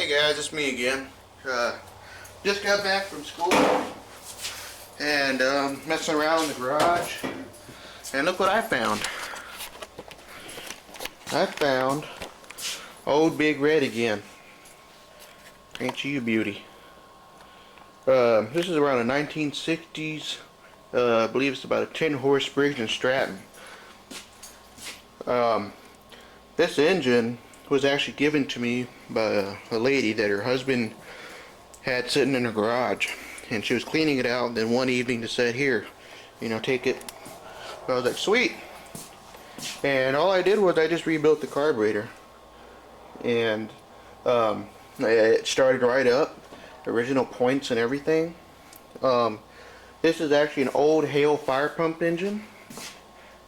Hey guys, it's me again. Just got back from school and messing around in the garage, and look what I found. I found old Big Red again. Ain't you a beauty? This is around the 1960s. I believe it's about a 10-horse Briggs and Stratton. This engine was actually given to me by a lady that her husband had sitting in her garage, and she was cleaning it out, and then one evening just said, here, take it. I was like, sweet. And all I did was I just rebuilt the carburetor, and it started right up, original points and everything. This is actually an old Hale fire pump engine.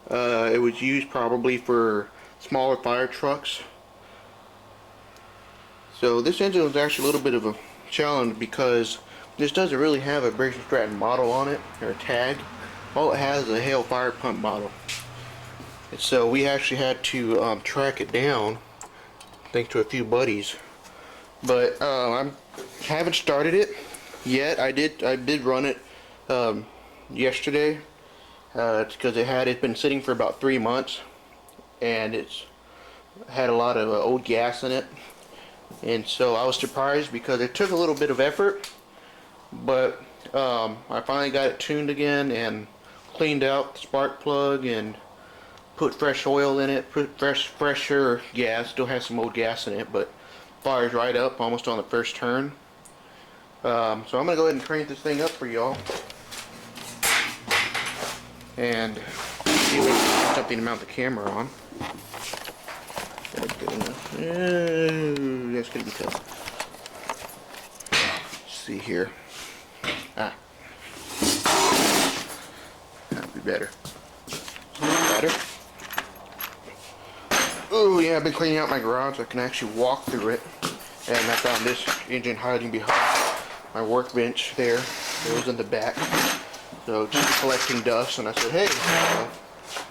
It was used probably for smaller fire trucks. So this engine was actually a little bit of a challenge because this doesn't really have a Briggs & Stratton model on it, or a tag. All it has is a Hale fire pump model. And so we actually had to track it down, thanks to a few buddies. But I haven't started it yet. I did run it yesterday. It's because it had been sitting for about 3 months, and it's had a lot of old gas in it. And so I was surprised because it took a little bit of effort, but I finally got it tuned again and cleaned out the spark plug and put fresh oil in it, put fresher gas. Still has some old gas in it, but fires right up almost on the first turn. So I'm gonna go ahead and crank this thing up for y'all and see if we can get something to mount the camera on. That's good enough. That's gonna be tough. Let's see here. That'd be better. Better. Oh yeah, I've been cleaning out my garage so I can actually walk through it. And I found this engine hiding behind my workbench there. It was in the back. So just collecting dust, and I said, hey,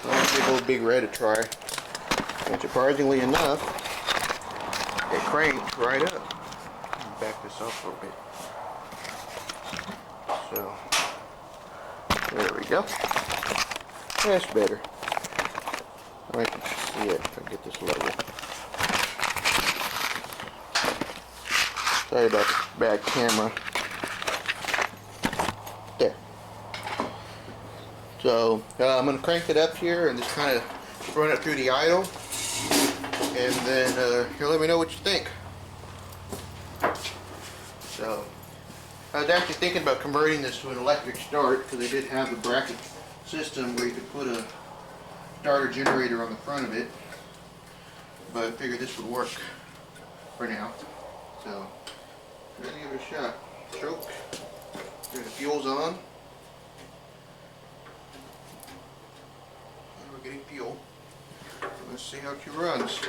I'll give old Big Red a try. And surprisingly enough, it cranked right up. Back this up a little bit. So, there we go. That's better. I can see it if I get this level. Sorry about the bad camera. There. So, I'm going to crank it up here and just kind of run it through the idle. And then you'll let me know what you think. So, I was actually thinking about converting this to an electric start because they did have a bracket system where you could put a starter generator on the front of it. But I figured this would work for now. So, we're going to give it a shot. Choke. The fuel's on. And we're getting fuel. Let's see how she runs.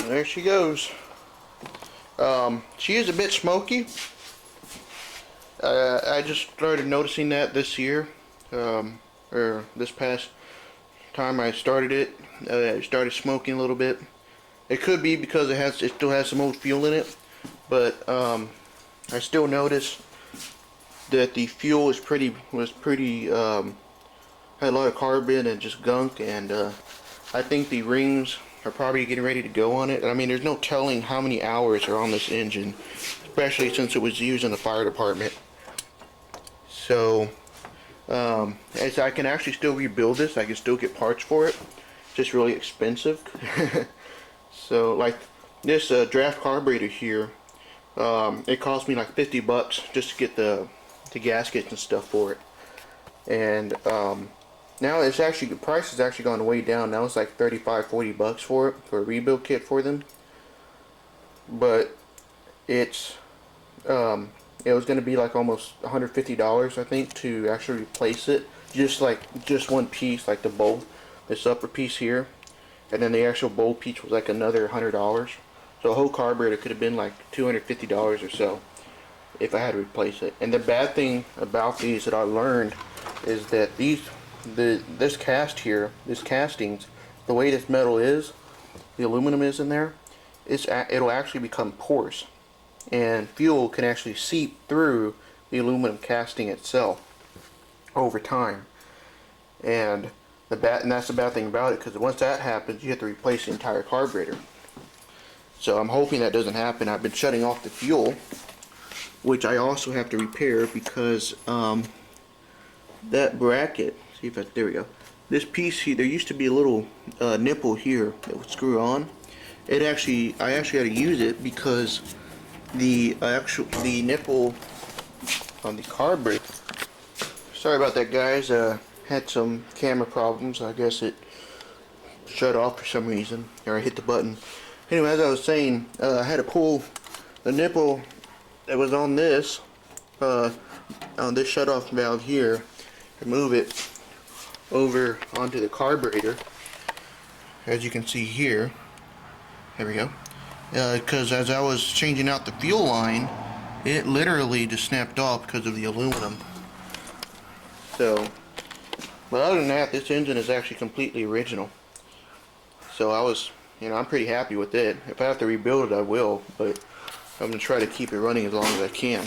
There she goes. She is a bit smoky. I just started noticing that this year, or this past time I started it. It started smoking a little bit. It could be because it still has some old fuel in it, but I still noticed that the fuel was pretty had a lot of carbon and just gunk, and I think the rings are probably getting ready to go on it. I mean, there's no telling how many hours are on this engine, especially since it was used in the fire department. So, as I can actually still rebuild this, I can still get parts for it. It's just really expensive. So, like this draft carburetor here, it cost me like 50 bucks just to get the gaskets and stuff for it. And now it's actually, the price has actually gone way down. Now it's like 35-40 bucks for it, for a rebuild kit for them. But it's it was going to be like almost $150, I think, to actually replace it. Just one piece, like the bolt, this upper piece here, and then the actual bolt piece was like another $100. So a whole carburetor could have been like $250 or so if I had to replace it. And the bad thing about these that I learned is that this castings, the way this metal is, the aluminum is in there, it'll actually become porous, and fuel can actually seep through the aluminum casting itself over time. And that's the bad thing about it, because once that happens, you have to replace the entire carburetor. So I'm hoping that doesn't happen. I've been shutting off the fuel, which I also have to repair, because that bracket, see if there we go. This piece here, there used to be a little nipple here that would screw on. I actually had to use it because the nipple on the carburetor. Sorry about that, guys. Had some camera problems. I guess it shut off for some reason, or I hit the button. Anyway, as I was saying, I had to pull the nipple that was on this shut-off valve here, and move it over onto the carburetor, as you can see here. There we go. Because as I was changing out the fuel line, it literally just snapped off because of the aluminum. So, but other than that, this engine is actually completely original. So I'm pretty happy with it. If I have to rebuild it, I will, but I'm going to try to keep it running as long as I can.